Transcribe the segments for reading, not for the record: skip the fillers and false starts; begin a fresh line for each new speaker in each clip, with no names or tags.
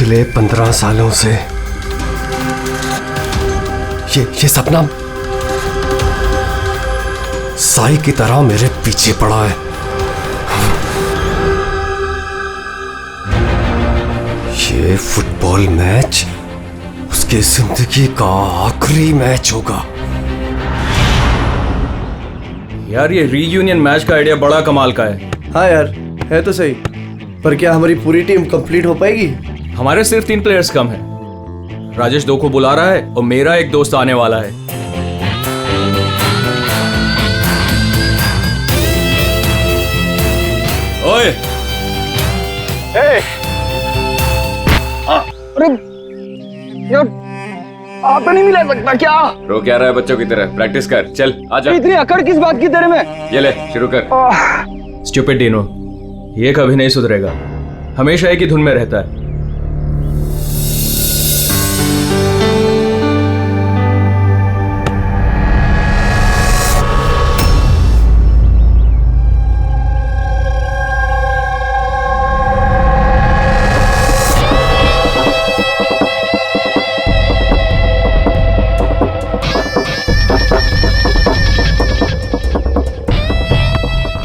पिछले 15 सालों से ये सपना साई की तरह मेरे पीछे पड़ा है। ये फुटबॉल मैच उसकी जिंदगी का आखिरी मैच होगा।
यार ये रीयूनियन मैच का आइडिया बड़ा कमाल का है।
हाँ यार, है तो सही, पर क्या हमारी पूरी टीम कंप्लीट हो पाएगी?
हमारे सिर्फ 3 प्लेयर्स कम हैं। राजेश 2 को बुला रहा है और मेरा एक दोस्त आने वाला है। ओए!
अरे यार, आप नहीं मिला सकता क्या?
रो क्या रहा है बच्चों की तरह? प्रैक्टिस कर, चल आजा।
इतनी अकड़ किस बात की तेरे में?
ये ले शुरू कर।
स्टूपिड डीनो, ये कभी नहीं सुधरेगा, हमेशा एक ही धुन में रहता है।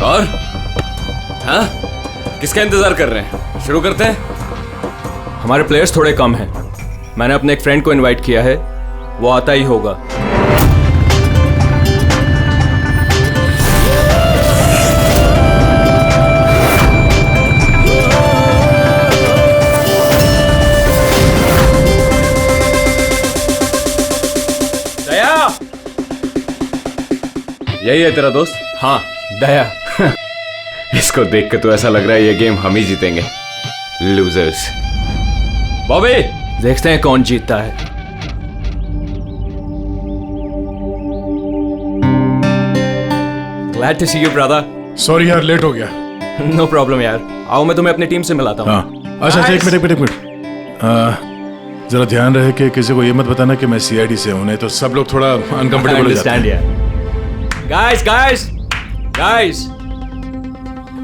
और हाँ, किसका इंतजार कर रहे हैं? शुरू करते हैं।
हमारे प्लेयर्स थोड़े कम हैं। मैंने अपने एक फ्रेंड को इनवाइट किया है, वो आता ही होगा। दया!
यही है तेरा दोस्त?
हाँ, दया।
इसको देख के तो ऐसा लग रहा है ये गेम हम ही जीतेंगे। लूजर्स। बॉबी,
देखते हैं कौन जीतता है। Glad to see you, brother.
Sorry यार, लेट हो गया।
No problem यार। आओ मैं तुम्हें अपनी टीम से मिलाता हूँ।
हाँ, अच्छा एक मिनट। जरा ध्यान रहे कि किसी को ये मत बताना कि मैं सीआईडी से हूँ, नहीं तो सब लोग थोड़ा अनकंफर्टेबल हो जाते हैं।
Guys,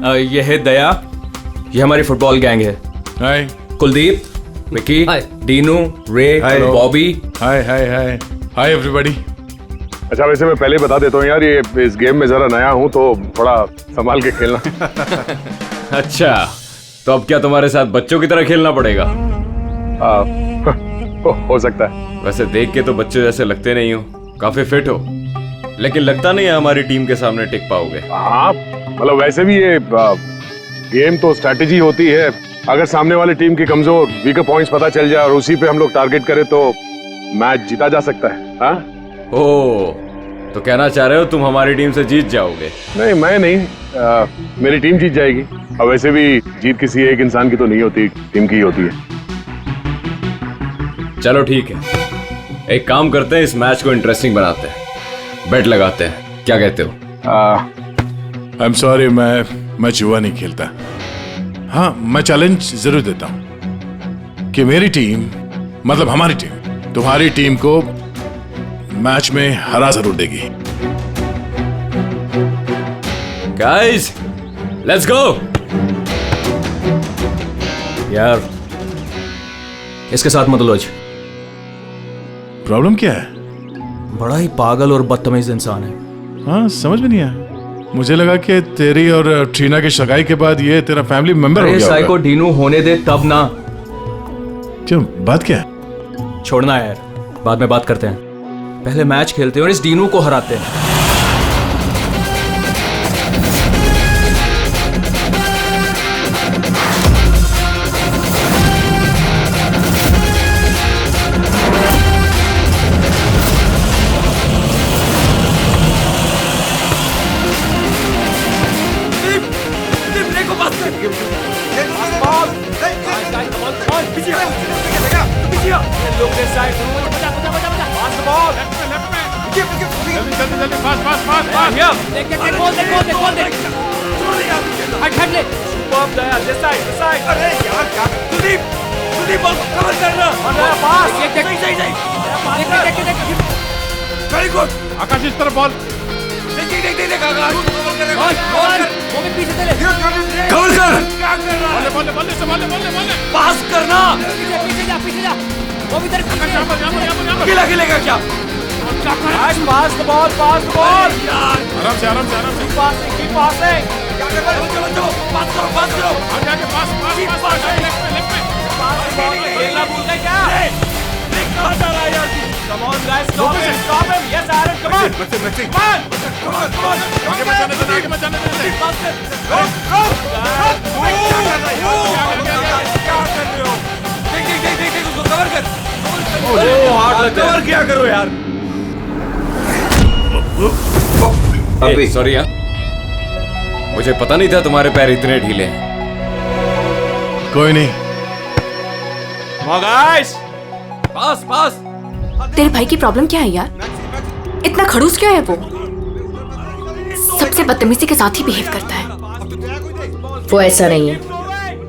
ये है दया, ये हमारी फुटबॉल गैंग है।
हाय
कुलदीप, विकी, डीनू, रे, बॉबी।
Hi everybody.
अच्छा, वैसे मैं पहले बता देता हूँ यार, ये इस गेम में जरा नया हूँ तो थोड़ा संभाल के खेलना।
अच्छा तो अब क्या तुम्हारे साथ बच्चों की तरह खेलना पड़ेगा?
हो सकता है।
वैसे देख के तो बच्चों जैसे लगते नहीं हो, काफी फिट हो, लेकिन लगता नहीं है हमारी टीम के सामने टिक पाओगे।
हाँ, मतलब वैसे भी ये गेम तो स्ट्रेटेजी होती है। अगर सामने वाली टीम की कमजोर वीकर पॉइंट्स पता चल जाए और उसी पे हम लोग टारगेट करें तो मैच जीता जा सकता है। हाँ?
ओ, तो कहना चाह रहे हो तुम हमारी टीम से जीत जाओगे?
नहीं, मैं नहीं, मेरी टीम जीत जाएगी। और वैसे भी जीत किसी एक इंसान की तो नहीं होती, टीम की ही होती है।
चलो ठीक है, एक काम करते हैं, इस मैच को इंटरेस्टिंग बनाते हैं, बेट लगाते हैं, क्या कहते हो?
आई एम सॉरी, मैं जुआ नहीं खेलता। हाँ, मैं चैलेंज जरूर देता हूं कि मेरी टीम, मतलब हमारी टीम, तुम्हारी टीम को मैच में हरा जरूर देगी।
Guys, let's go.
यार इसके साथ मत उलझ।
प्रॉब्लम क्या है?
बड़ा ही पागल और बदतमीज इंसान है।
हाँ, समझ में नहीं आया। मुझे लगा कि तेरी और ट्रीना की सगाई के बाद ये तेरा फैमिली मेंबर हो गया।
साई को डीनू होने दे तब ना।
क्यों, बात क्या है?
छोड़ना यार, बाद में बात करते हैं, पहले मैच खेलते हैं और इस डीनू को हराते हैं।
आकाश, इस तरफ बॉल।
कवर कर।
बॉल पास
करना।
अकेला खेलेगा क्या? Pass the ball, pass the ball.
आराम से आराम से आराम से।
Keep passing. चलो पास करो, पास करो।
आगे आगे पास पास पास लेफ्ट में
खेलना भूल गए क्या? Come on guys, stop him, stop him. Yes, Aaron, come on. Come on.
आगे मत जाने देना, आगे मत जाने देना।
देख उसको कवर कर। कवर क्या करो यार।
अभी सॉरी यार, मुझे पता नहीं था तुम्हारे पैर इतने ढीले हैं।
कोई नहीं।
Come on guys. पास पास।
तेरे भाई की प्रॉब्लम क्या है यार? इतना खड़ूस क्यों है वो? सबसे बदतमीजी के साथ ही बिहेव करता है।
वो ऐसा नहीं है।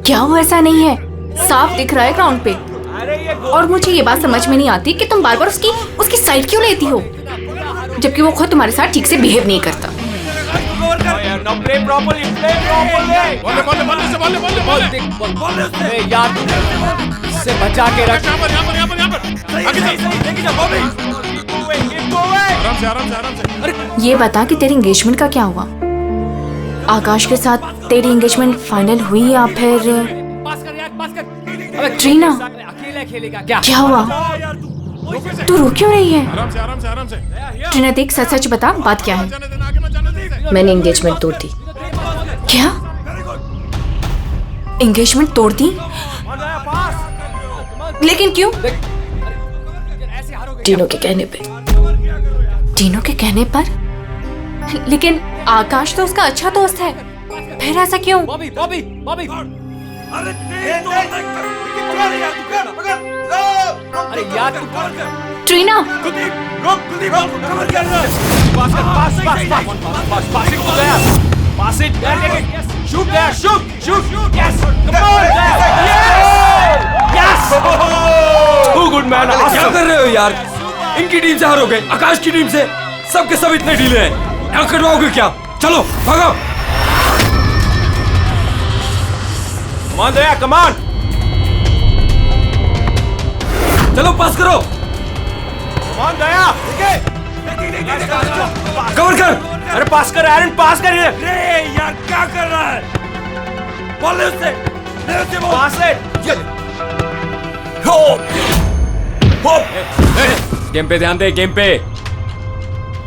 क्या वो ऐसा नहीं है? साफ दिख रहा है ग्राउंड पे। और मुझे ये बात समझ में नहीं आती कि तुम बार बार उसकी साइड क्यों लेती हो, जबकि वो खुद तुम्हारे साथ ठीक से बिहेव नहीं करता।
से बचा के रख।
आराम से आराम से आराम से।
ये बता कि तेरी एंगेजमेंट का क्या हुआ? आकाश के साथ तेरी एंगेजमेंट फाइनल हुई या फिर? ट्रीना, क्या हुआ? तू रो क्यों रही है?
आराम से आराम से आराम से।
ट्रीना देख, सच सच बता, बात क्या है?
जाने देना, आगे मत जाने देना।
मैंने एंगेजमेंट तोड़ दी।
क्या? एंगेजमेंट तोड़ दी? लेकिन क्यों?
टीनों के कहने पे।
टीनों के कहने पर? लेकिन आकाश तो उसका अच्छा दोस्त है, फिर ऐसा क्यों?
बॉबी बॉबी बॉबी। अरे यार तू
ट्रीना,
कवर कर। पास कर, pass pass pass passing to there. Pass it there. Shoot there, shoot shoot. Yes, come on there. Yes, too good man. क्या कर रहे हो यार? इनकी टीम से हारोगे, आकाश की टीम से। सबके सब इतने ढीले हैं, यहाँ कटवाओगे क्या? चलो भागो। कम ऑन देयर, कम ऑन। चलो पास करो। Come on Daya. कवर कर। अरे पास कर एरन, पास कर। रे यार क्या कर रहा है? बॉल ले उससे, ले उससे बॉल। पास है। हो गेम पे ध्यान दे, गेम पे।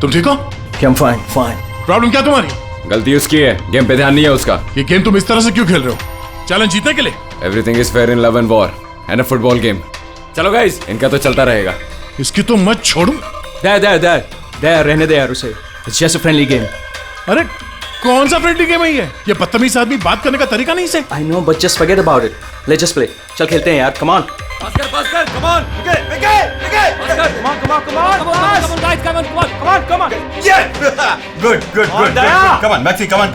तुम ठीक हो?
I'm fine, fine.
प्रॉब्लम क्या तुम्हारी?
गलती उसकी है, गेम पे ध्यान नहीं है उसका।
ये गेम तुम इस तरह से क्यों खेल रहे हो? चैलेंज जीतने के लिए?
Everything is fair in love and war and a football game. चलो गाइस, इनका तो चलता रहेगा।
इसकी तो मत छोड़ू।
दे रहने दे यार उसे। It's just a friendly game.
अरे कौन सा फ्रेंडली गेम है ये? बदतमीज आदमी बात करने का तरीका नहीं से।
I know, but just forget about it. Let's just play. चल खेलते हैं यार, come on. पास कर, come on. Okay. Come on. Come on, guys, come on.
Yeah! Good.
Daya.
Come on, Maxi, come on.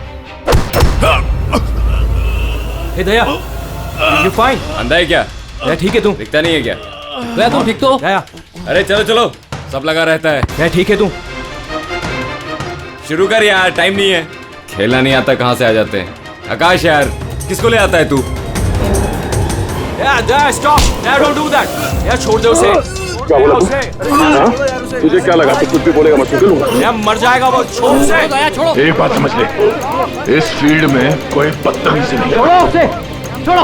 Hey Daya, you fine?
अंधा है क्या?
दया ठीक है तू?
दिखता नहीं है क्या?
दया तुम ठीक तो? दया,
अरे चलो, सब लगा रहता है।
दया ठीक है तू?
शुरू कर यार, टाइम नहीं है। खेलना नहीं आता कहाँ से आ जाते हैं। आकाश यार, किसको ले आता है तू?
दया stop. Daya don't do that. दया छोड़ दे उसे।
क्या बोला तू? तुझे क्या लगा तू कुछ भी बोलेगा मैं सुन लूंगा?
दया मर जाएगा वो, छोड़ उसे। दया छोड़ो।
एक बात समझ ले, इस फील्ड में कोई बदतमीजी नहीं।
छोड़ो उसे, छोड़ो।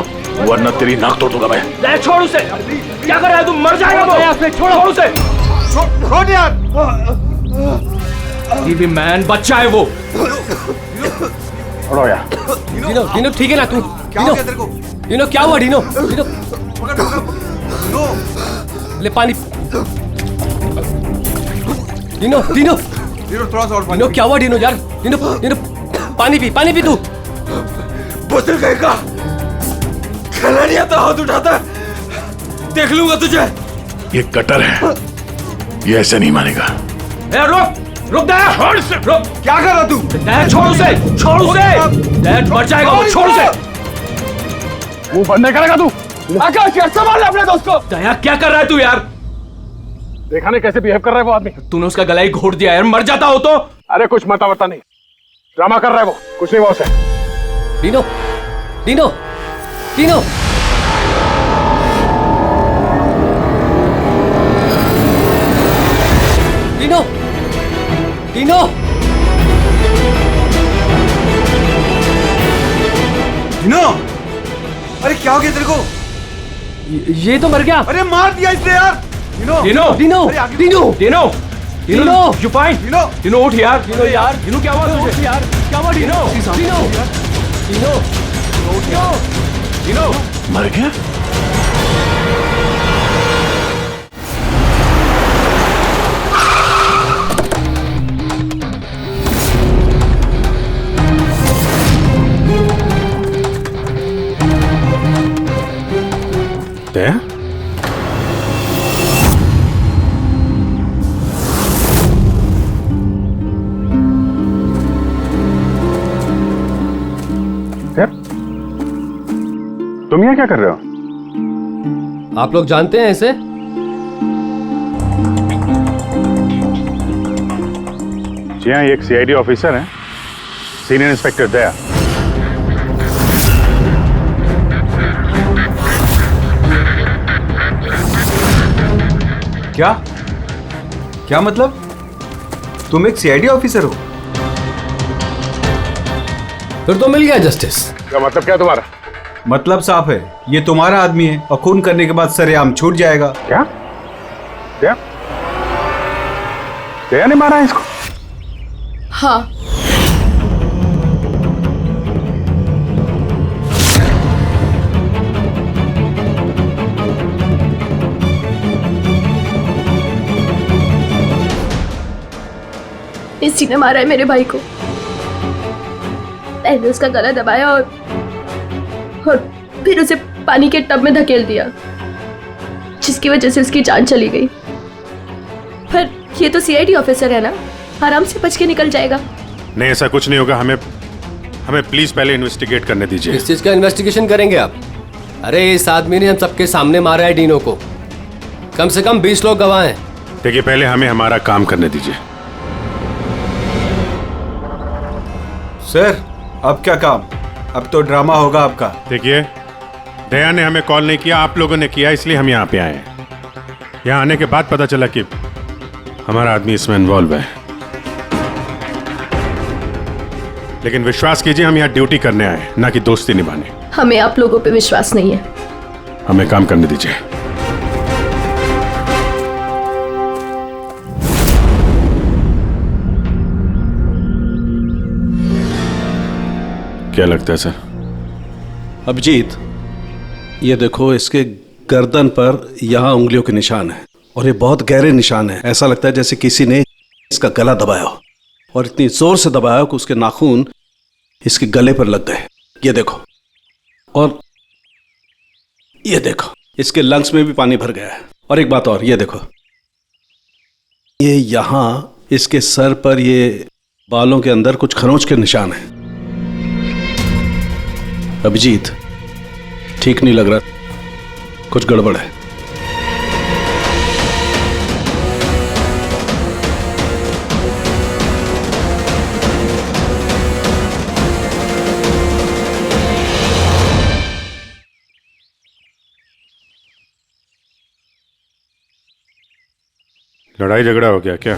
वरना तेरी नाक तोड़ दूंगा मैं।
दया छोड़ उसे। क्या कर रहा है तू? मर जाएगा वो। दया उसे छोड़ उसे। छोड़ यार। टीवी मैन बच्चा है वो।
छोड़ो यार।
डीनो ठीक है ना तू? डीनो क्या हुआ? डीनो ले पानी। डीनो
थोड़ा सा और
डीनो क्या हुआ? डीनो यार, डीनो पानी पी तू।
बोतल कहेगा खेलना नहीं आता, हाथ उठाता है। देख लूंगा तुझे।
ये कटर है, ये ऐसे नहीं मानेगा।
रुक दया, छोड़ से। रुक,
क्या कर रहा तू?
दया छोड़ उसे। दया मर जाएगा वो, छोड़ उसे।
मुंह बंद नहीं करेगा तू?
आकाश यार संभाल अपने दोस्त को। दया क्या कर रहा है तू यार?
देखा नहीं कैसे बिहेव कर रहा है वो आदमी?
तूने उसका गला ही घोट दिया यार, मर जाता हो तो।
अरे कुछ मता नहीं, ड्रामा कर रहा है वो, कुछ नहीं हुआ उसे।
डीनो
डिनो
डिनो, अरे क्या हो गया तेरे को?
ये तो मर गया।
अरे मार दिया इसने यार। डिनो,
डिनो,
डिनो
अरे आगे
डिनो
डिनो,
डिनो
यू फाइन?
डिनो,
डिनो उठ यार, डिनो यार, डिनो क्या हुआ तुझे यार? क्या हुआ डिनो?
डिनो डिनो
डिनो, डिनो,
मर गया? दया?
तुम यहाँ क्या कर रहे हो?
आप लोग जानते हैं इसे?
जी हाँ, ये एक सीआईडी ऑफिसर है, सीनियर इंस्पेक्टर दया।
क्या क्या मतलब? तुम एक सीआईडी ऑफिसर हो?
फिर तो मिल गया जस्टिस।
क्या मतलब क्या तुम्हारा?
मतलब साफ है, ये तुम्हारा आदमी है और खून करने के बाद सरेआम छूट जाएगा।
क्या? दया? दया ने मारा है इसको?
हाँ, इसी ने मारा है मेरे भाई को। पहले उसका गला दबाया और फिर उसे पानी के टब में धकेल दिया, जिसकी वजह से उसकी जान चली गई। पर ये तो सीआईडी ऑफिसर है ना, आराम से बच के निकल जाएगा।
नहीं, ऐसा कुछ नहीं होगा। हमें प्लीज पहले इन्वेस्टिगेट करने दीजिए।
इस चीज का इन्वेस्टिगेशन करेंगे आप? अरे इस आदमी ने हम सबके सामने मारा है डिनो को। कम से कम 20 लोग गवाह हैं।
देखिए, पहले हमें हमारा काम करने दीजिए।
सर, अब क्या काम? अब तो ड्रामा होगा आपका।
देखिए, दया ने हमें कॉल नहीं किया, आप लोगों ने किया, इसलिए हम यहाँ पे आए हैं। यहाँ आने के बाद पता चला कि हमारा आदमी इसमें इन्वॉल्व है। लेकिन विश्वास कीजिए, हम यहाँ ड्यूटी करने आए हैं, ना कि दोस्ती निभाने।
हमें आप लोगों पे विश्वास नहीं है।
हमें काम करने दीजिए। क्या लगता है सर?
अभिजीत, ये देखो, इसके गर्दन पर यहाँ उंगलियों के निशान है और ये बहुत गहरे निशान है। ऐसा लगता है जैसे किसी ने इसका गला दबाया हो और इतनी जोर से दबाया हो कि उसके नाखून इसके गले पर लग गए। ये देखो, और ये देखो, इसके लंग्स में भी पानी भर गया है। और एक बात और, ये देखो, ये यहाँ इसके सर पर ये बालों के अंदर कुछ खरोंच के निशान है। अभिजीत, ठीक नहीं लग रहा, कुछ गड़बड़ है।
लड़ाई झगड़ा हो गया क्या?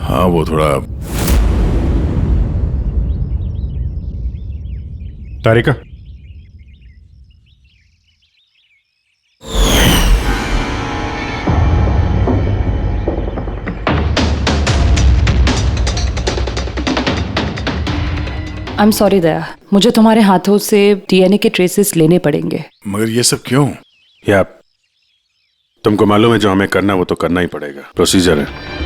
हाँ, वो थोड़ा।
तारिका,
आई एम सॉरी दया, मुझे तुम्हारे हाथों से डीएनए के ट्रेसेस लेने पड़ेंगे।
मगर ये सब क्यों?
या तुमको मालूम है जो हमें करना वो तो करना ही पड़ेगा, प्रोसीजर है।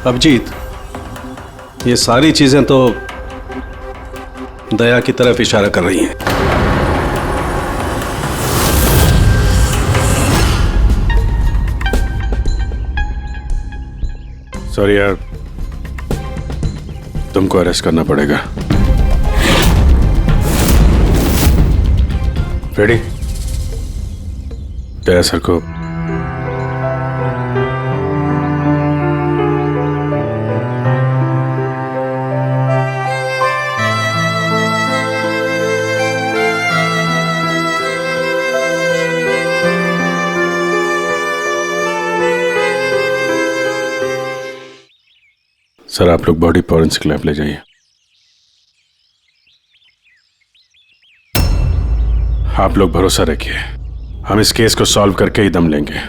अभिजीत, ये सारी चीजें तो दया की तरफ इशारा कर रही हैं।
सॉरी यार, तुमको अरेस्ट करना पड़ेगा।
रेडी? तेरा सर को सर, आप लोग बॉडी फॉरेंसिक लैब ले जाइए। आप लोग भरोसा रखिए, हम इस केस को सॉल्व करके ही दम लेंगे।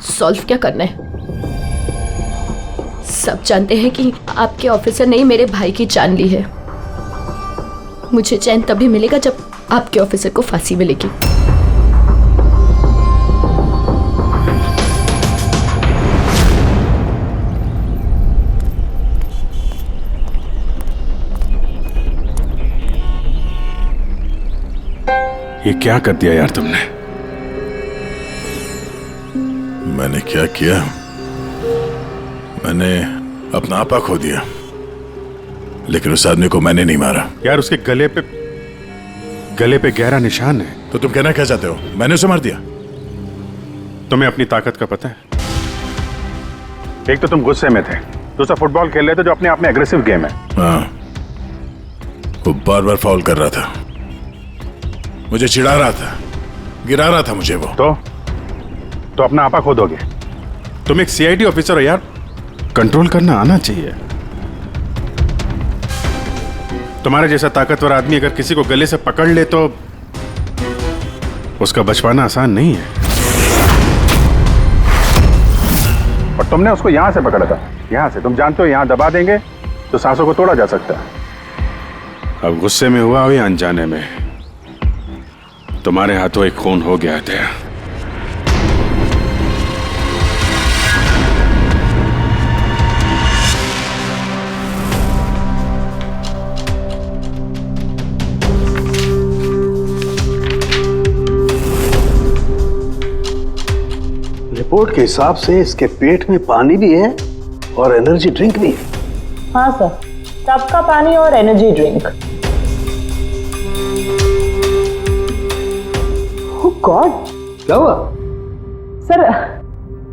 सॉल्व क्या करना है? सब जानते हैं कि आपके ऑफिसर ने ही मेरे भाई की जान ली है। मुझे चैन तभी मिलेगा जब आपके ऑफिसर को फांसी मिलेगी।
ये क्या कर दिया यार तुमने? मैंने क्या किया? मैंने अपना आपा खो दिया, लेकिन उस आदमी को मैंने नहीं मारा। यार उसके गले पे गहरा निशान है। तो तुम कहना क्या चाहते हो? मैंने उसे मार दिया? तुम्हें अपनी ताकत का पता है?
एक तो तुम गुस्से में थे, दूसरा फुटबॉल खेल रहे थे जो अपने आप में एग्रेसिव गेम है।
हाँ, वो बार बार फाउल कर रहा था, मुझे चिढ़ा रहा था, गिरा रहा था मुझे। वो
तो अपना आपा खो दोगे?
तुम एक सीआईडी ऑफिसर हो यार, कंट्रोल करना आना चाहिए। तुम्हारे जैसा ताकतवर आदमी अगर किसी को गले से पकड़ ले तो उसका बच पाना आसान नहीं है।
और तुमने उसको यहां से पकड़ा था, यहां से। तुम जानते हो यहां दबा देंगे तो सांसों को तोड़ा जा सकता है।
अब गुस्से में हुआ हो या अनजाने में, तुम्हारे हाथों एक खून हो गया था।
रिपोर्ट के हिसाब से इसके पेट में पानी भी है और एनर्जी ड्रिंक भी है।
हाँ सर, टब का पानी और एनर्जी ड्रिंक। गॉड,
क्या हुआ?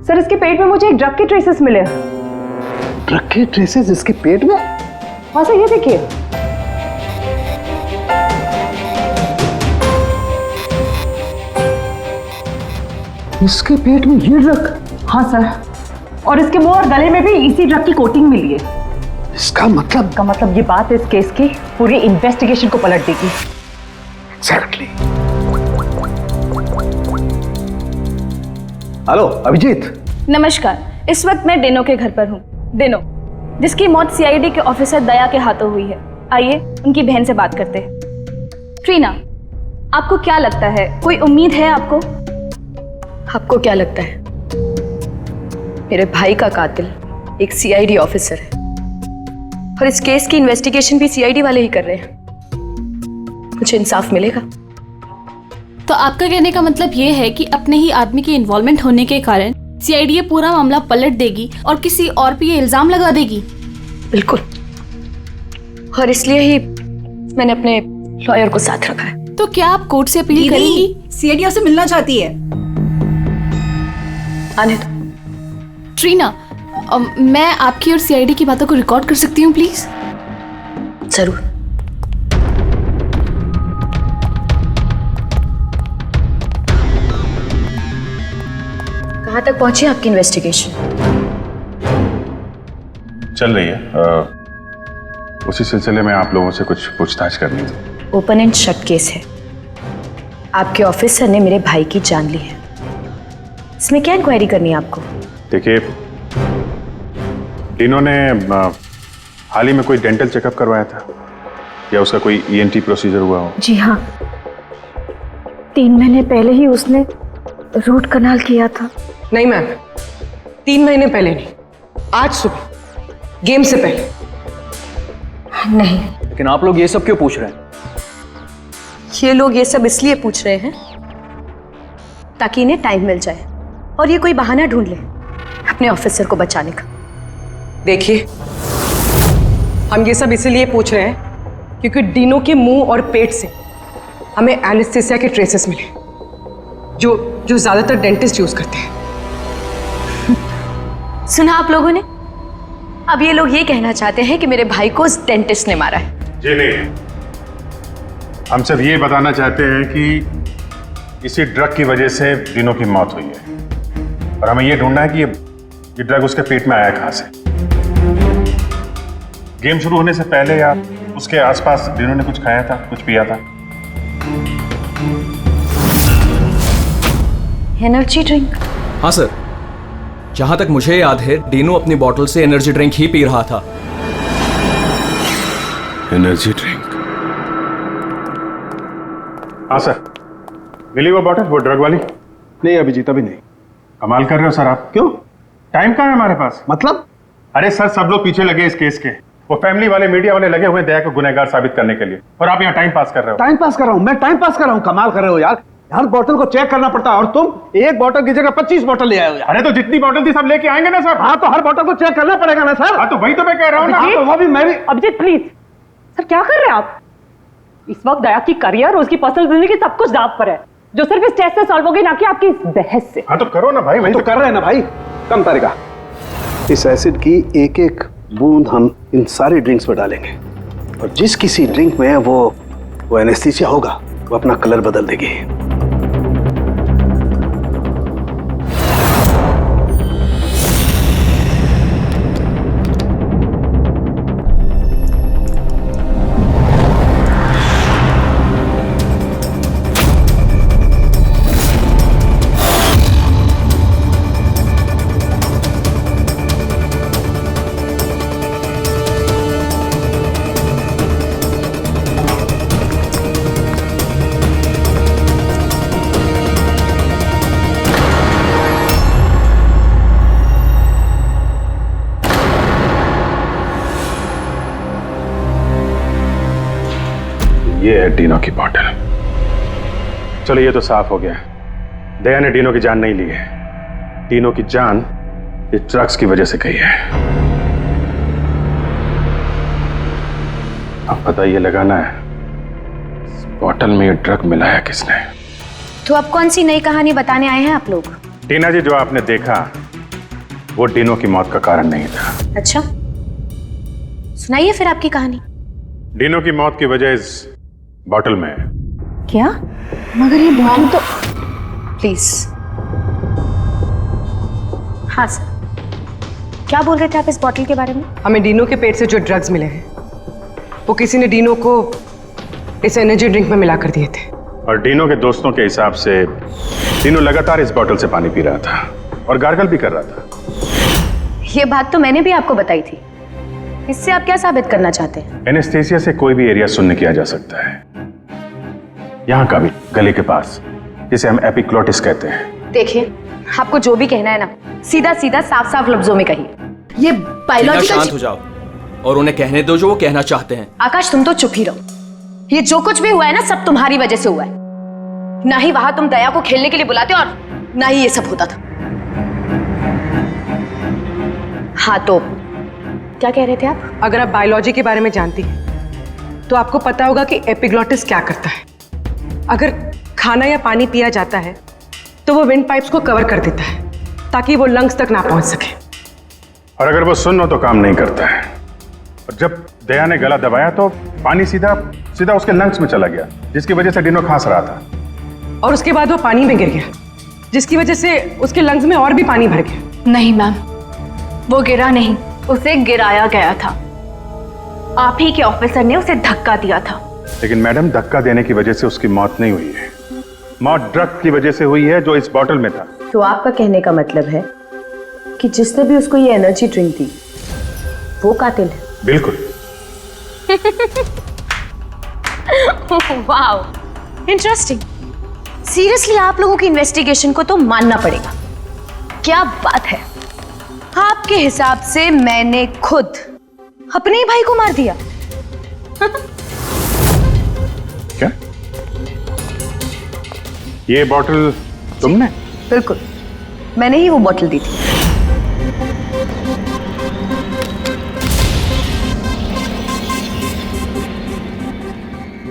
सर इसके पेट में मुझे एक ड्रग के ट्रेसेस मिले।
ड्रग के ट्रेसेस इसके पेट में?
हाँ सर, ये देखिए।
इसके पेट में ये ड्रग?
हाँ सर, और इसके मुंह और गले में भी इसी ड्रग की कोटिंग मिली है।
इसका मतलब
ये बात इस केस की पूरी इन्वेस्टिगेशन को पलट देगी।
एग्जैक्टली। हेलो अभिजीत।
नमस्कार, इस वक्त मैं डेनो के घर पर हूँ। डेनो, जिसकी मौत सीआईडी के ऑफिसर दया के हाथों हुई है। आइए उनकी बहन से बात करते हैं। ट्रीना, आपको क्या लगता है, कोई उम्मीद है आपको?
आपको क्या लगता है? मेरे भाई का कातिल एक सीआईडी ऑफिसर है और इस केस की इन्वेस्टिगेशन भी सीआईडी वाले ही कर रहे हैं। मुझे इंसाफ मिलेगा?
तो आपका कहने का मतलब ये है कि अपने ही आदमी के इन्वॉल्वमेंट होने के कारण सीआईडी ये पूरा मामला पलट देगी और किसी और पे ये इल्जाम लगा देगी?
बिल्कुल, और इसलिए ही मैंने अपने लॉयर को साथ रखा है।
तो क्या आप कोर्ट से अपील करेंगी?
सीआईडी से मिलना चाहती है।
आने दो।
ट्रीना, मैं आपकी और सीआईडी की बातों को रिकॉर्ड कर सकती हूँ प्लीज?
जरूर। कहाँ तक पहुंची आपकी इन्वेस्टिगेशन?
चल रही है। उसी सिलसिले में आप लोगों से कुछ पूछताछ करनी थी।
ओपन एंड शट केस है। आपके ऑफिसर ने मेरे भाई की जान ली है। इसमें क्या इंक्वायरी करनी है आपको?
देखिए, डिनो ने हाल ही में कोई डेंटल चेकअप करवाया था या उसका कोई ईएनटी प्रोसीजर हुआ हो?
जी हाँ, 3 महीने पहले ही उसने रूट कनाल किया था।
नहीं मैम, 3 महीने पहले नहीं, आज सुबह गेम से पहले।
नहीं।
लेकिन आप लोग ये सब क्यों पूछ रहे हैं?
ये लोग ये सब इसलिए पूछ रहे हैं ताकि इन्हें टाइम मिल जाए और ये कोई बहाना ढूंढ ले अपने ऑफिसर को बचाने का।
देखिए, हम ये सब इसीलिए पूछ रहे हैं क्योंकि डिनो के मुंह और पेट से हमें एनेस्थीसिया के ट्रेसेस मिले जो जो ज्यादातर डेंटिस्ट यूज करते हैं।
सुना आप लोगों ने? अब ये लोग ये कहना चाहते हैं कि मेरे भाई को उस डेंटिस्ट ने मारा है।
जी नहीं, हम सिर्फ ये बताना चाहते हैं कि इसी ड्रग की वजह से डिनो की मौत हुई है और हमें ये ढूंढना है कि ये ड्रग उसके पेट में आया कहां से। गेम शुरू होने से पहले या उसके आसपास डिनो ने कुछ खाया था, कुछ पिया था?
Energy drink?
हाँ सर, जहां तक मुझे याद है डीनो अपनी बोतल से एनर्जी ड्रिंक ही पी रहा था।
Energy drink? हाँ सर, मिली वो बोतल, वो ड्रग वाली?
नहीं अभिजीत, अभी नहीं।
कमाल कर रहे हो सर आप।
क्यों?
टाइम कहाँ है हमारे पास?
मतलब?
अरे सर, सब लोग पीछे लगे इस केस के, वो फैमिली वाले, मीडिया वाले लगे हुए दया को गुनहगार साबित करने के लिए, और आप यहाँ टाइम पास कर रहे हो।
टाइम पास कर रहा हूँ मैं? टाइम पास कर रहा हूँ? कमाल कर रहे हो यार, हर बोतल को चेक करना पड़ता है और तुम एक बोतल की जगह 25 बोतल ले आए हो यार।
अरे तो जितनी बोतल थी सब लेके आएंगे ना सर।
हाँ तो हर बोतल को चेक करना पड़ेगा ना सर।
हाँ तो वही तो मैं कह रहा हूँ ना।
हाँ, तो वो भी मैं भी।
अभिजीत प्लीज सर, क्या कर रहे हैं आप? इस वक्त दया की करियर, उसकी पर्सनल जिंदगी सब कुछ दांव पर है, जो सिर्फ इस टेस्ट से सॉल्व होगी, ना कि आपकी इस बहस से।
हाँ तो करो ना भाई, वही
तो कर रहे हैं ना भाई। कम तरीका, इस एसिड की एक एक बूंद हम इन सारे ड्रिंक्स में डालेंगे और जिस किसी ड्रिंक में वो एनेस्थीसिया होगा वो अपना कलर बदल देगी।
ये है डीनो की बॉटल। चलो ये तो साफ हो गया, दया ने डीनो की जान नहीं ली है। डीनो की जान इस ड्रग्स की वजह से गई है। अब पता ये लगाना है इस बॉटल में ये ड्रग मिलाया किसने।
तो अब कौन सी नई कहानी बताने आए हैं आप लोग?
टीना जी, जो आपने देखा वो डीनो की मौत का कारण नहीं था।
अच्छा, सुनाइए फिर आपकी कहानी।
डीनो की मौत की वजह इस बॉटल में है।
क्या? मगर ये बॉटल तो प्लीज। हाँ सर, क्या बोल रहे थे आप इस बॉटल के बारे में?
हमें डीनो के पेट से जो ड्रग्स मिले हैं वो किसी ने डीनो को इस एनर्जी ड्रिंक में मिला कर दिए थे।
और डीनो के दोस्तों के हिसाब से डीनो लगातार इस बॉटल से पानी पी रहा था और गार्गल भी कर रहा था।
ये बात तो मैंने भी आपको बताई थी। इससे आप क्या साबित करना चाहते हैं?
एनेस्थीसिया से कोई भी एरिया सुन्न किया जा सकता है, यहाँ का भी, गले के पास, जिसे हम एपिग्लोटिस कहते हैं।
देखिए, आपको जो भी कहना है ना, सीधा सीधा साफ साफ लफ्जों में कहिए। ये बायोलॉजिकल।
शांत हो जाओ और उन्हें कहने दो जो वो कहना चाहते हैं।
आकाश, तुम तो चुप ही रहो। ये जो कुछ भी हुआ है ना, सब तुम्हारी वजह से हुआ है। ना ही वहां तुम दया को खेलने के लिए बुलाते और ना ही ये सब होता था। हाँ तो क्या कह रहे थे आप?
अगर आप बायोलॉजी के बारे में जानती हैं तो आपको पता होगा कि एपिग्लोटिस क्या करता है। अगर खाना या पानी पिया जाता है तो वो विंड पाइप्स को कवर कर देता है ताकि वो लंग्स तक ना पहुंच सके।
और अगर वो सुन्न हो तो काम नहीं करता है। और जब दया ने गला दबाया तो पानी सीधा सीधा उसके लंग्स में चला गया, जिसकी वजह से डीनो खांस रहा था।
और उसके बाद वो पानी में गिर गया, जिसकी वजह से उसके लंग्स में और भी पानी भर गया।
नहीं मैम, वो गिरा नहीं, उसे गिराया गया था। आप ही के ऑफिसर ने उसे धक्का दिया था।
लेकिन मैडम, धक्का देने की वजह से उसकी मौत नहीं हुई है। मौत ड्रग की वजह से हुई है जो इस बॉटल में था।
तो आपका कहने का मतलब है कि जिसने भी उसको ये एनर्जी ड्रिंक दी वो कातिल है?
बिल्कुल।
Wow, interesting. सीरियसली आप लोगों की इन्वेस्टिगेशन को तो मानना पड़ेगा। क्या बात है, आपके हिसाब से मैंने खुद अपने ही भाई को मार दिया।
क्या? ये बॉटल तुमने?
बिल्कुल, मैंने ही वो बॉटल दी थी।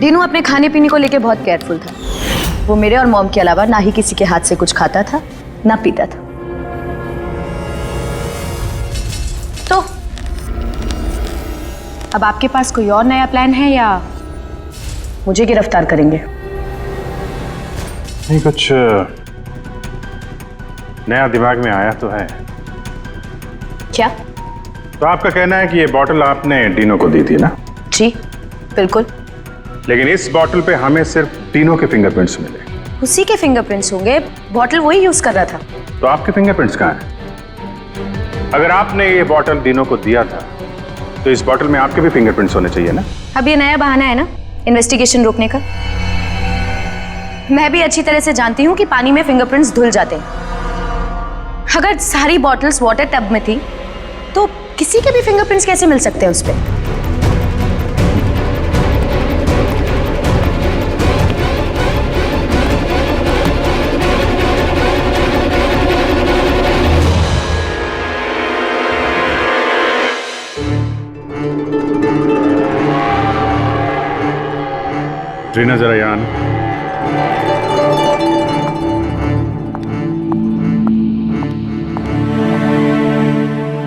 डीनू अपने खाने पीने को लेके बहुत केयरफुल था। वो मेरे और मॉम के अलावा ना ही किसी के हाथ से कुछ खाता था ना पीता था। तो अब आपके पास कोई और नया प्लान है या मुझे गिरफ्तार करेंगे?
नहीं, कुछ नया दिमाग में आया तो है।
क्या?
तो आपका कहना है कि ये बॉटल आपने डीनो को दी थी ना?
जी बिल्कुल।
लेकिन इस बॉटल पे हमें सिर्फ डीनो के फिंगरप्रिंट्स मिले।
उसी के फिंगरप्रिंट्स होंगे, बॉटल वही यूज कर रहा था।
तो आपके फिंगरप्रिंट्स कहाँ हैं? अगर आपने ये बॉटल डीनो को दिया था तो इस बॉटल में आपके भी फिंगरप्रिंट्स होने चाहिए ना?
अब ये नया बहाना है ना इन्वेस्टिगेशन रोकने का। मैं भी अच्छी तरह से जानती हूँ कि पानी में फिंगरप्रिंट्स धुल जाते हैं। अगर सारी बॉटल्स वाटर टब में थी तो किसी के भी फिंगरप्रिंट्स कैसे मिल सकते हैं उस पे?
ट्रीना जरा यहाँ आना।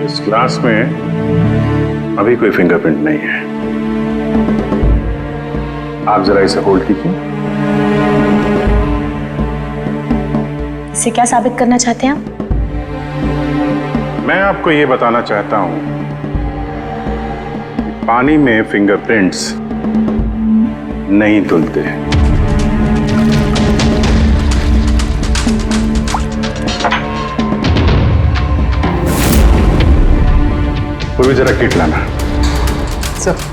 इस ग्लास में अभी कोई फिंगरप्रिंट नहीं है। आप जरा इसे होल्ड कीजिए।
इसे क्या साबित करना चाहते हैं आप?
मैं आपको ये बताना चाहता हूं कि पानी में फिंगरप्रिंट्स नहीं धुलते। पूर्वी जरा किट लाना।
सर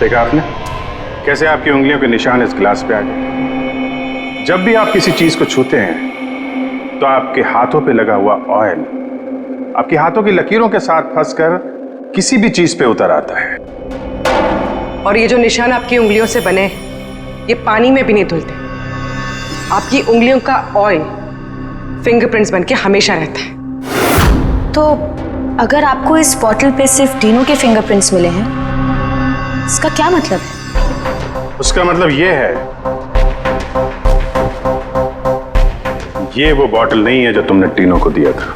देखा आपने कैसे आपकी उंगलियों के निशान इस गिलास पे आ गए। जब भी आप किसी चीज को छूते हैं तो आपके हाथों पे लगा हुआ ऑयल आपके हाथों की लकीरों के साथ फंसकर किसी भी चीज पे उतर आता है।
और ये जो निशान आपकी उंगलियों से बने ये पानी में भी नहीं धुलते। आपकी उंगलियों का ऑयल फिंगरप्रिंट्स बनके हमेशा रहता है।
तो अगर आपको इस बॉटल पे सिर्फ डीनो के फिंगरप्रिंट्स मिले हैं, इसका क्या मतलब है?
उसका मतलब ये है, ये वो बॉटल नहीं है जो तुमने टीनो को दिया था।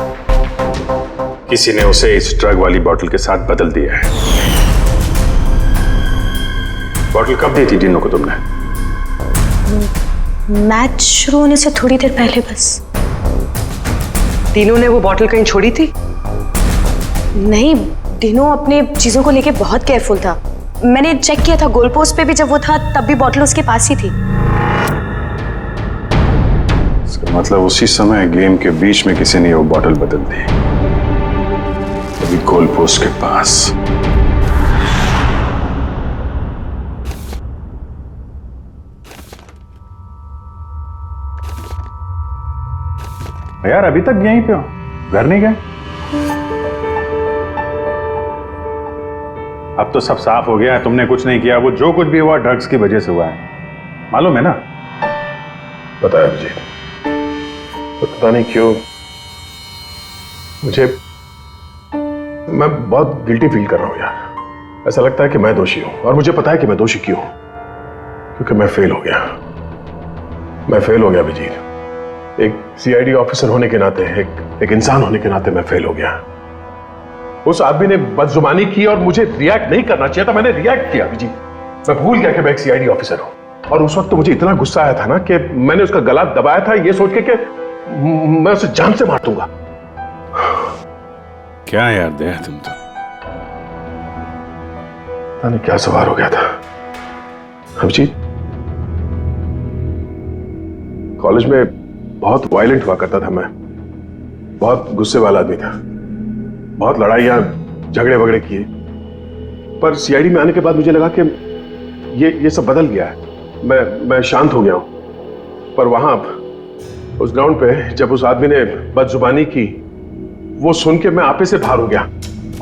किसी ने उसे इस ड्रग वाली बॉटल के साथ बदल दिया है। बॉटल कब दी थी टीनो को तुमने?
मैच शुरू होने से थोड़ी देर पहले बस।
टीनो ने वो बॉटल कहीं छोड़ी थी?
नहीं, टीनो अपने चीजों को लेके बहुत केयरफुल था। मैंने चेक किया था, गोल पोस्ट पे भी जब वो था तब भी बॉटल उसके पास ही थी।
इसका मतलब उसी समय गेम के बीच में किसी ने वो बॉटल बदल दी, अभी गोल पोस्ट के पास। यार अभी तक यहीं पे हो, घर नहीं गए? अब तो सब साफ हो गया है, तुमने कुछ नहीं किया। वो जो कुछ भी हुआ ड्रग्स की वजह से हुआ है, मालूम है ना?
पता है मुझे, तो पता नहीं क्यों मैं बहुत गिल्टी फील कर रहा हूं यार। ऐसा लगता है कि मैं दोषी हूं, और मुझे पता है कि मैं दोषी क्यों, क्योंकि मैं फेल हो गया। मैं फेल हो गया अभिजीत। एक सीआईडी ऑफिसर होने के नाते, एक इंसान होने के नाते मैं फेल हो गया। उस आदमी ने बदजुबानी की और मुझे रिएक्ट नहीं करना चाहिए था, मैंने रिएक्ट किया अभिजीत। मैं भूल गया कि मैं एक सीआईडी ऑफिसर हूं, और उस वक्त तो मुझे इतना गुस्सा आया था ना कि मैंने उसका गला दबाया था ये सोच के कि मैं उसे जान से मार दूंगा।
क्या यार दया, तुम तो
पता नहीं क्या सवार हो गया था अभिजीत। कॉलेज में बहुत वायलेंट हुआ करता था मैं, बहुत गुस्से वाला आदमी था, बहुत लड़ाइयां झगड़े वगड़े किए। पर सीआईडी में आने के बाद मुझे लगा कि ये सब बदल गया है। मैं शांत हो गया हूं। पर वहां उस ग्राउंड पे जब उस आदमी ने बदजुबानी की वो सुन के मैं आपे से बाहर हो गया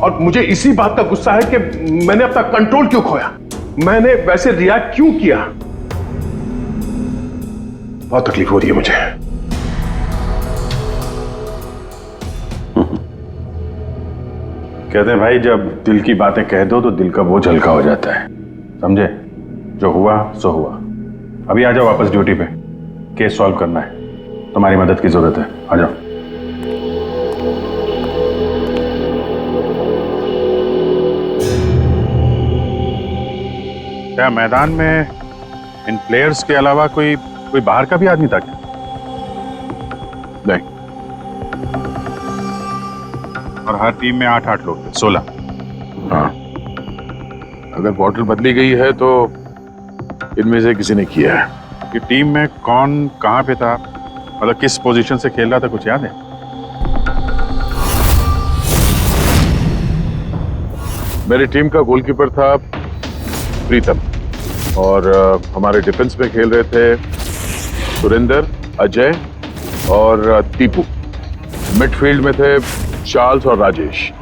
और मुझे इसी बात का गुस्सा है कि मैंने अपना कंट्रोल क्यों खोया, मैंने वैसे रिएक्ट क्यों किया। बहुत तकलीफ हो रही है मुझे।
कहते हैं भाई, जब दिल की बातें कह दो तो दिल का बोझ हल्का हो जाता है, समझे? जो हुआ सो हुआ। अभी आ जाओ वापस ड्यूटी पे, केस सॉल्व करना है, तुम्हारी मदद की जरूरत है, आ जाओ। क्या मैदान में इन प्लेयर्स के अलावा कोई बाहर का भी आदमी था क्या? नहीं। और हर टीम में 8-8 लोग थे, 16।
हाँ, अगर बॉटल बदली गई है तो इनमें से किसी ने किया है।
कि टीम में कौन कहां पे था, मतलब किस पोजीशन से खेल रहा था, कुछ याद है?
मेरी टीम का गोलकीपर था प्रीतम और हमारे डिफेंस में खेल रहे थे सुरेंद्र, अजय और दीपू। मिडफील्ड में थे चार्ल्स और राजेश,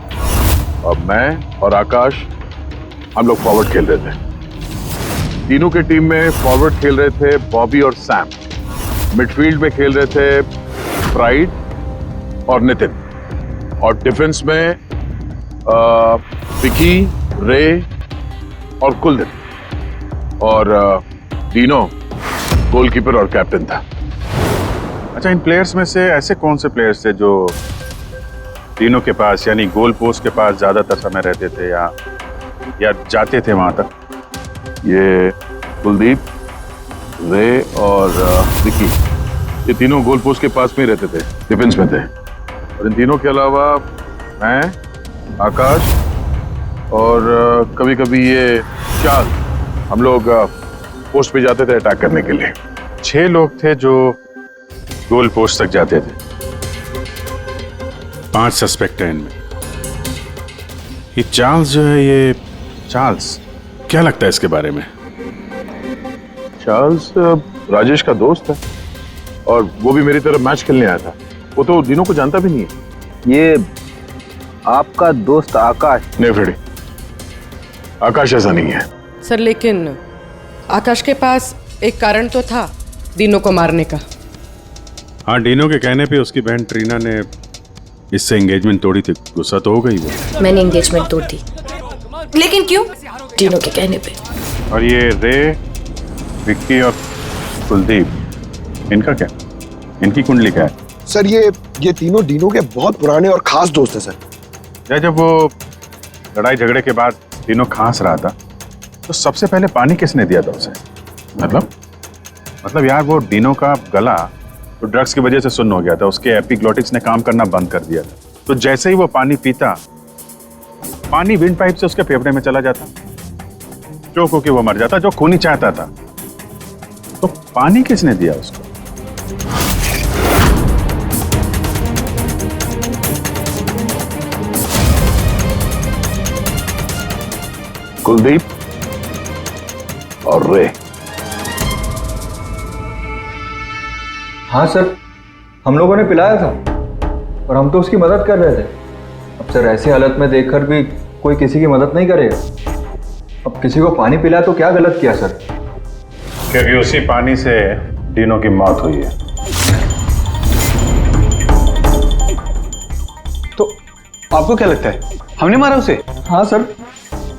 और मैं और आकाश, हम लोग फॉरवर्ड खेल रहे थे। तीनों के टीम में फॉरवर्ड खेल रहे थे बॉबी और सैम, मिडफील्ड में खेल रहे थे प्राइड और नितिन, और डिफेंस में विकी, रे और कुलदीप, और तीनों गोलकीपर और कैप्टन था।
अच्छा, इन प्लेयर्स में से ऐसे कौन से प्लेयर्स थे जो तीनों के पास, यानी गोल पोस्ट के पास ज्यादातर समय रहते थे या जाते थे वहां तक?
ये कुलदीप, रे और विकी, ये तीनों गोल पोस्ट के पास में रहते थे, डिफेंस में थे। और इन तीनों के अलावा मैं, आकाश और कभी कभी ये चार, हम लोग पोस्ट पे जाते थे अटैक करने के लिए।
6 लोग थे जो गोल पोस्ट तक जाते थे। 5 सस्पेक्ट हैं इनमें। ये चार्ल्स जो है, ये चार्ल्स क्या लगता है इसके बारे में?
चार्ल्स राजेश का दोस्त है और वो भी मेरी तरफ मैच खेलने आया था। वो तो दिनों को जानता भी नहीं है।
ये आपका दोस्त आकाश?
नहीं फ्रेडी, आकाश ऐसा नहीं है
सर, लेकिन आकाश के पास एक कारण तो था दीनों को मारने का।
हाँ, डीनो के कहने पे उसकी बहन ट्रीना ने इससे एंगेजमेंट तोड़ी थी। गुस्सा तो हो गई वो।
मैंने एंगेजमेंट तोड़ दी, लेकिन क्यों? डीनो के कहने पे।
और ये रे, विक्की और कुलदीप, इनका क्या? इनकी कुंडली क्या है?
सर ये तीनों डीनो के बहुत पुराने और खास दोस्त हैं सर।
जब वो लड़ाई झगड़े के बाद डीनो खांस रहा था तो सबसे पहले पानी किसने दिया था उसे? मतलब यार, वो डीनो का गला तो ड्रग्स की वजह से सुन्न हो गया था, उसके एपिग्लोटिक्स ने काम करना बंद कर दिया था। तो जैसे ही वो पानी पीता, पानी विंड पाइप से उसके फेफड़े में चला जाता, चोक होके वो मर जाता, जो खून ही चाहता था। तो पानी किसने दिया उसको?
कुलदीप और रे।
हाँ सर, हम लोगों ने पिलाया था और हम तो उसकी मदद कर रहे थे। अब सर, ऐसी हालत में देखकर भी कोई किसी की मदद नहीं करेगा। अब किसी को पानी पिलाया तो क्या गलत किया सर?
क्योंकि उसी पानी से डीनो की मौत हुई है।
तो आपको क्या लगता है, हमने मारा उसे? हाँ सर,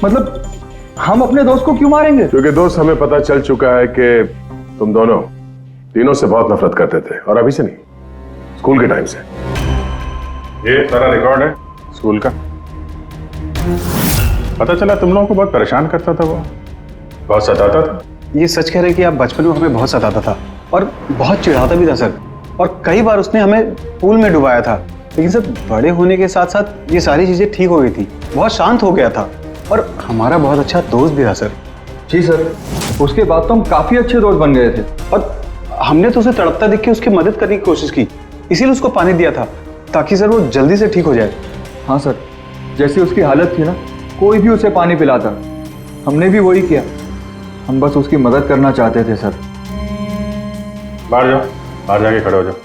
मतलब हम अपने दोस्त को क्यों मारेंगे?
क्योंकि दोस्त, हमें पता चल चुका है कि तुम दोनों तीनों से बहुत नफरत करते थे, और अभी से नहीं, स्कूल के टाइम से।
ये सारा रिकॉर्ड है स्कूल का। पता चला तुम लोगों को बहुत परेशान करता था वो, बहुत सताता था।
ये सच कह रहे कि आप बचपन में हमें बहुत सताता था और बहुत चिढ़ाता भी था सर, और कई बार उसने हमें पूल में डुबाया था। लेकिन सर, बड़े होने के साथ साथ ये सारी चीजें ठीक हो गई थी, बहुत शांत हो गया था और हमारा बहुत अच्छा दोस्त भी था सर।
जी सर, उसके बाद तो हम काफी अच्छे दोस्त बन गए थे,
और हमने तो उसे तड़पता देख के उसकी मदद करने की कोशिश की, इसीलिए उसको पानी दिया था ताकि सर वो जल्दी से ठीक हो जाए।
हाँ सर, जैसी उसकी हालत थी ना, कोई भी उसे पानी पिलाता, हमने भी वही किया। हम बस उसकी मदद करना चाहते थे सर।
बाहर जाओ, बाहर जाके खड़े हो जाओ।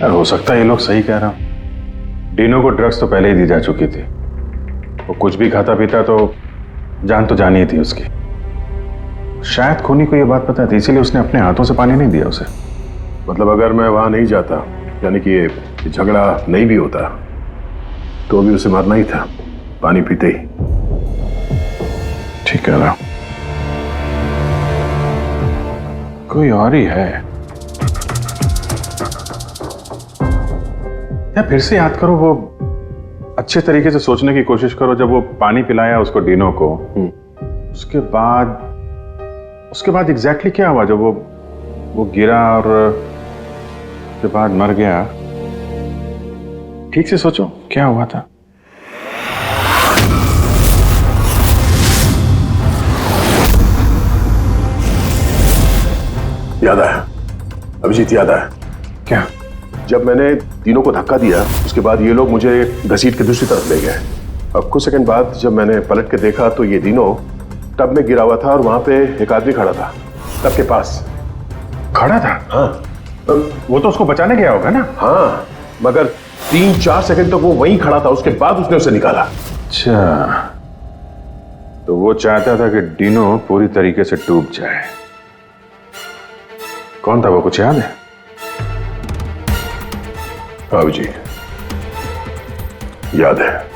यार हो सकता है ये लोग सही कह रहा हूं। डीनो को ड्रग्स तो पहले ही दी जा चुकी थी। वो कुछ भी खाता पीता तो जानी ही थी उसकी। शायद खूनी को ये बात पता थी, इसीलिए उसने अपने हाथों से पानी नहीं दिया उसे।
मतलब अगर मैं वहां नहीं जाता, यानी कि ये झगड़ा नहीं भी होता, तो भी उसे मारना ही था पानी पीते ही।
ठीक कह रहा हूं। कोई और ही है। या फिर से याद करो, वो अच्छे तरीके से सोचने की कोशिश करो। जब वो पानी पिलाया उसको डीनो को, उसके बाद एग्जैक्टली क्या हुआ? जब वो गिरा और उसके बाद मर गया, ठीक से सोचो क्या हुआ था।
याद आया अभिजीत, याद आया।
क्या?
जब मैंने तीनों को धक्का दिया, उसके बाद ये लोग मुझे घसीट के दूसरी तरफ ले गए। अब कुछ सेकंड बाद जब मैंने पलट के देखा तो ये तीनों टब में गिरा हुआ था और वहां पे एक आदमी खड़ा था टब के पास।
खड़ा था?
हाँ।
वो तो उसको बचाने गया होगा ना?
हाँ, मगर 3-4 सेकंड तक वो वहीं खड़ा था, उसके बाद उसने उसे निकाला।
अच्छा, तो वो चाहता था कि डीनो पूरी तरीके से डूब जाए। कौन था वो, कुछ याद है?
हाँ जी, याद है।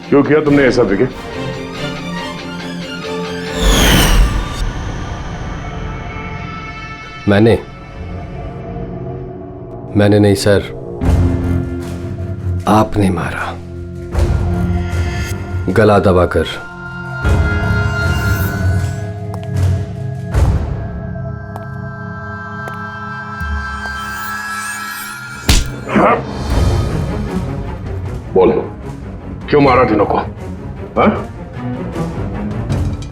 क्यों किया तुमने ऐसा विकी?
मैंने नहीं सर, आपने मारा, गला दबाकर।
बोलो, क्यों मारा तीनों को? हाँ?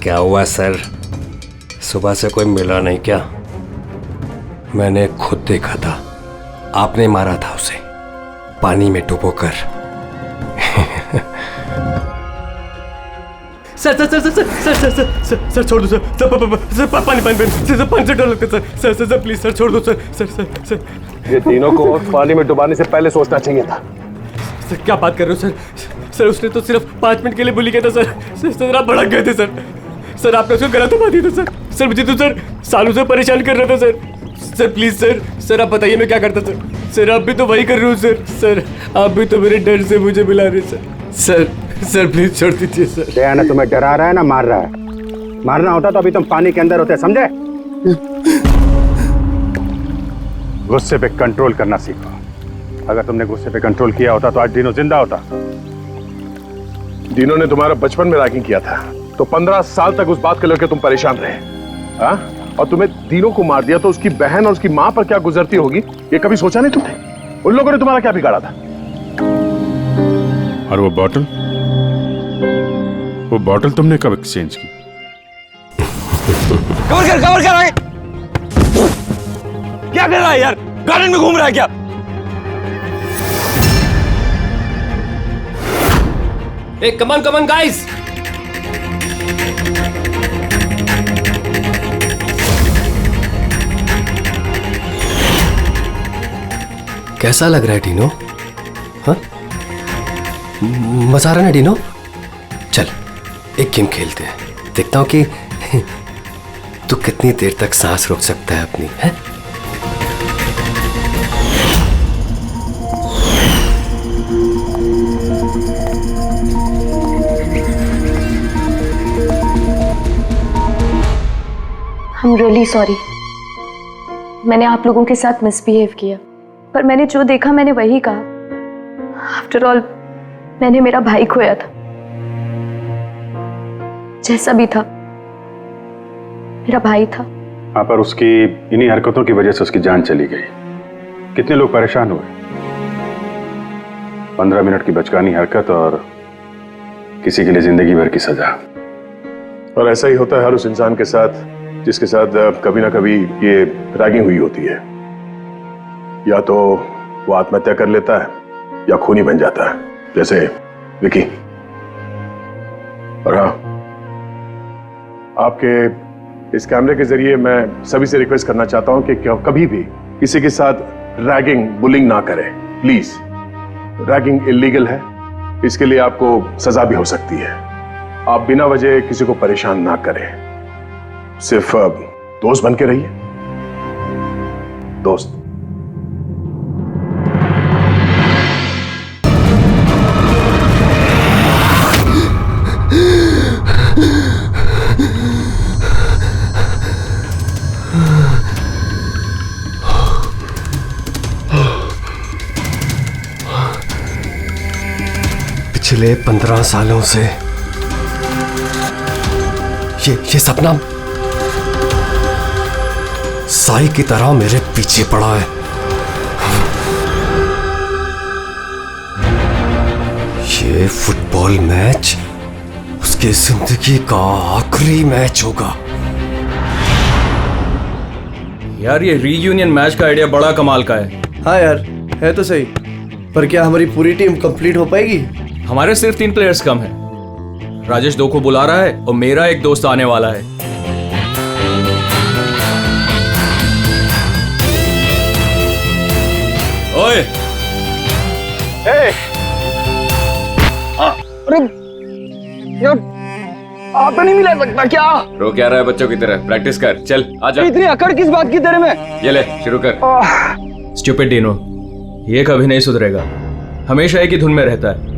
क्या हुआ सर, सुबह से कोई मिला नहीं क्या? मैंने खुद देखा था, आपने मारा था उसे पानी में डुबोकर।
Sir sir sir sir sir sir sir sir sir छोड़ दो सर, सर पानी पानी सर, पानी से डर लगता है sir, sir sir please sir छोड़ दो सर, सर सर सर।
ये तीनों को पानी में डुबाने से पहले सोचना चाहिए था।
सर क्या बात कर रहे हो सर? सर उसने तो सिर्फ 5 मिनट के लिए बोली गया था सर, सर आप भड़क गए थे सर, सर आपने उसको गलत दबा दिया था सर, सर मुझे तो सर सालों से परेशान कर रहा था sir, sir please sir, sir आप बताइए मैं क्या करता सर, सर आप भी तो वही कर रहे हो सर, सर आप भी तो मेरे डर से मुझे मिला रहे सर, सर सर प्लीज छोड़ दीजिए सर।
दया ने तुम्हें डरा रहा है ना मार रहा है? मारना होता तो अभी तुम पानी के अंदर होते, समझे? गुस्से पे कंट्रोल करना सीखो। अगर तुमने गुस्से पे कंट्रोल किया होता तो आज डीनो जिंदा होता।
डीनो ने तुम्हारा बचपन में रैगिंग किया था, तो 15 साल तक उस बात को लेकर तुम परेशान रहे, हाँ? और तुम्हें तीनों को मार दिया तो उसकी बहन और उसकी माँ पर क्या गुजरती होगी, ये कभी सोचा नहीं तुमने? उन लोगों ने तुम्हारा क्या बिगाड़ा था?
और वो बॉटल तुमने कब एक्सचेंज की?
कवर कर क्या कर रहा है यार? गार्डन में घूम रहा है क्या?
Hey, come on guys! कैसा लग रहा है टीनो? हाँ? मजा आ रहा ना डिनो? चल एक गेम खेलते हैं, देखता हूँ कि तू कितनी देर तक सांस रोक सकता है अपनी, है?
I'm really sorry. मैंने आप लोगों के साथ मिसबिहेव किया, पर मैंने जो देखा मैंने वही कहा। आफ्टर ऑल मैंने मेरा भाई खोया था। जैसा भी था मेरा भाई था।
हाँ, पर उसकी इन्हीं हरकतों की वजह से उसकी जान चली गई। कितने लोग परेशान हुए। 15 मिनट की बचकानी हरकत और किसी के लिए जिंदगी भर की सजा।
और ऐसा ही होता है हर उस इंसान के साथ जिसके साथ कभी ना कभी ये रैगिंग हुई होती है। या तो वो आत्महत्या कर लेता है या खूनी बन जाता है, जैसे विकी। और हाँ, आपके इस कैमरे के जरिए मैं सभी से रिक्वेस्ट करना चाहता हूं कि कभी भी किसी के साथ रैगिंग, बुलिंग ना करें, प्लीज। रैगिंग इलीगल है, इसके लिए आपको सजा भी हो सकती है। आप बिना वजह किसी को परेशान ना करें, सिर्फ दोस्त बन के रहिए। दोस्त।
पिछले 15 सालों से ये सपना साई की तरह मेरे पीछे पड़ा है। ये फुटबॉल मैच उसकी जिंदगी का आखिरी मैच होगा।
यार ये रीयूनियन मैच का आइडिया बड़ा कमाल का है।
हाँ यार, है तो सही, पर क्या हमारी पूरी टीम कंप्लीट हो पाएगी?
हमारे सिर्फ 3 प्लेयर्स कम हैं। राजेश 2 को बुला रहा है और मेरा एक दोस्त आने वाला है। ओए!
अरे यार, आप तो नहीं मिला सकता क्या?
रो क्या रहा है बच्चों की तरह? प्रैक्टिस कर, चल आजा।
इतनी अकड़ किस बात की तेरे में?
ये ले शुरू कर।
स्टूपिड डिनो, ये कभी नहीं सुधरेगा, हमेशा एक ही धुन में रहता है।